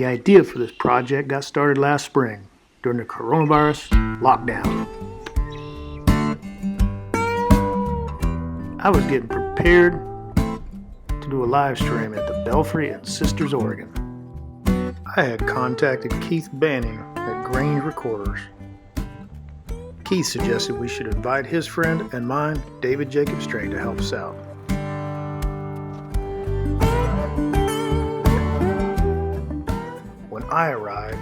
The idea for this project got started last spring during the coronavirus lockdown. I was getting prepared to do a live stream at the Belfry in Sisters, Oregon. I had contacted Keith Banning at Grange Recorders. Keith suggested we should invite his friend and mine, David Jacob String, to help us out. When I arrived,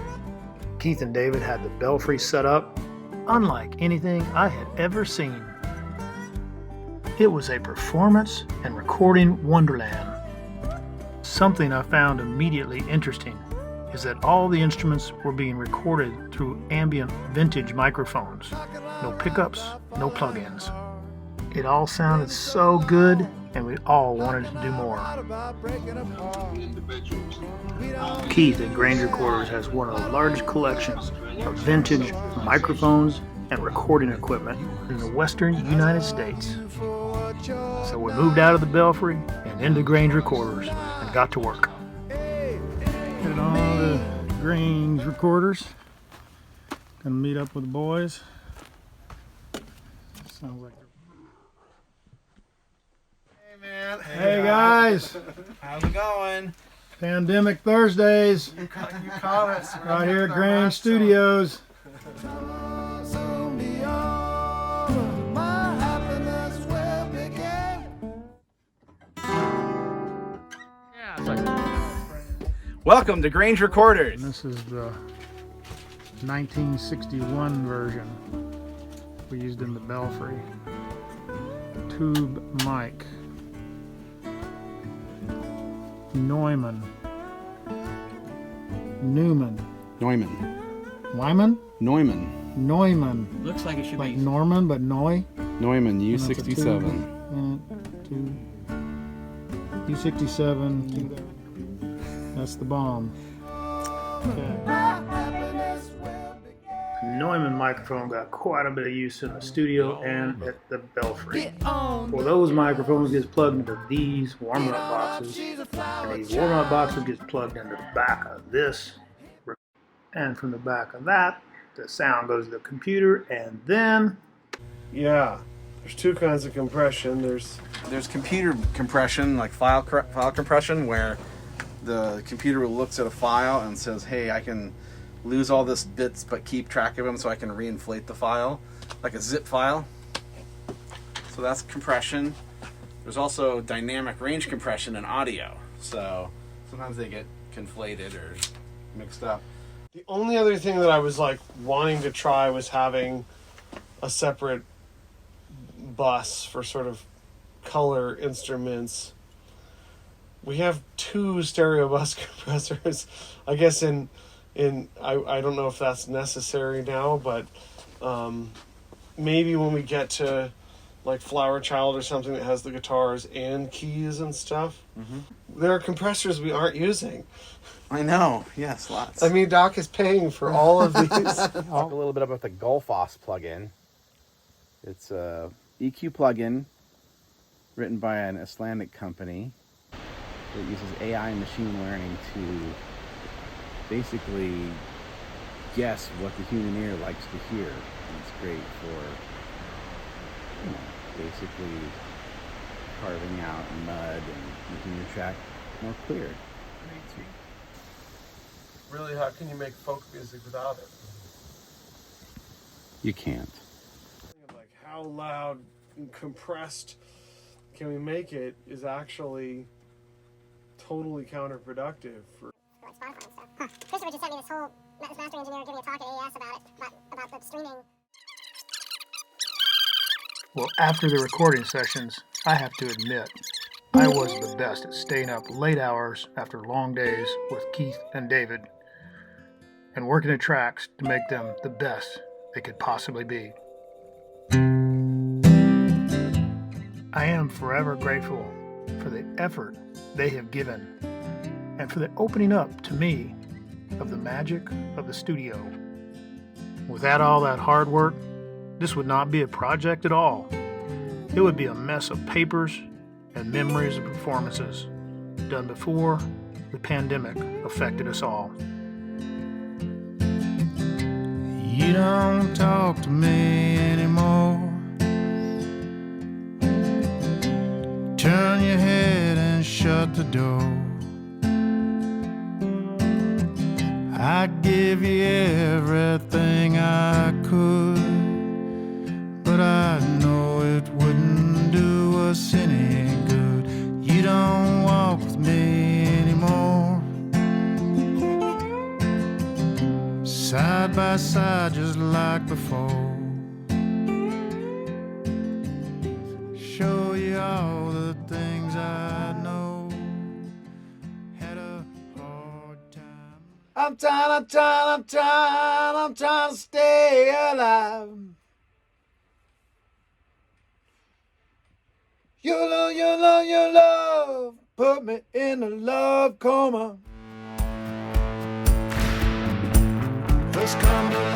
Keith and David had the Belfry set up unlike anything I had ever seen. It was a performance and recording wonderland. Something I found immediately interesting is that all the instruments were being recorded through ambient vintage microphones. No pickups, no plugins. It all sounded so good, and we all wanted to do more. Keith at Grange Recorders has one of the largest collections of vintage microphones and recording equipment in the western United States. So we moved out of the Belfry and into Grange Recorders and got to work. At all the Grange Recorders. Gonna meet up with the boys. Sounds like. Hey man. Hey guys. How's it going? Pandemic Thursdays. You caught us. Right here at Grange Studios. Welcome to Grange Recorders. And this is the 1961 version we used in the Belfry. Tube mic. Neumann. Newman. Neumann. Wyman? Neumann. Neumann. Looks like it should Like be. Norman, but Noy. Neumann And it's a U67. tube. U67. That's the bomb. Okay. Neumann microphone got quite a bit of use in the studio and at the Belfry. Well, those microphones gets plugged into these warm-up boxes, and these warm-up boxes gets plugged into the back of this, and from the back of that, the sound goes to the computer, and then Yeah, there's two kinds of compression. There's computer compression, like file compression, where the computer looks at a file and says, "Hey, I can lose all this bits, but keep track of them, so I can reinflate the file, like a zip file." So that's compression. There's also dynamic range compression in audio. So sometimes they get conflated or mixed up. the only other thing that I was like wanting to try was having a separate bus for sort of color instruments. We have two stereo bus compressors. I guess I don't know if that's necessary now, but maybe when we get to like Flower Child or something that has the guitars and keys and stuff, there are compressors we aren't using. I know. Yes, lots. I mean, Doc is paying for all of these. Talk a little bit about the Gullfoss plugin. It's a EQ plugin written by an Icelandic company that uses AI and machine learning to basically guess what the human ear likes to hear. And it's great for, basically carving out mud and making your track more clear. Really, how can you make folk music without it? You can't. Like how loud and compressed can we make it is actually totally counterproductive for Spotify and stuff. Christopher just sent me this master engineer giving a talk at AES about the streaming. well, after the recording sessions, I have to admit, I was the best at staying up late hours after long days with Keith and David and working the tracks to make them the best they could possibly be. I am forever grateful for the effort they have given and for the opening up to me of the magic of the studio. Without all that hard work, this would not be a project at all. It would be a mess of papers and memories of performances done before the pandemic affected us all. You don't talk to me anymore. Turn your head and shut the door. I give you everything I could, but I know it wouldn't do us any good. You don't walk with me anymore. Side by side just like before. Show you all the things I know. Had a hard time. I'm trying to stay alive. Your love, put me in a love coma. First come to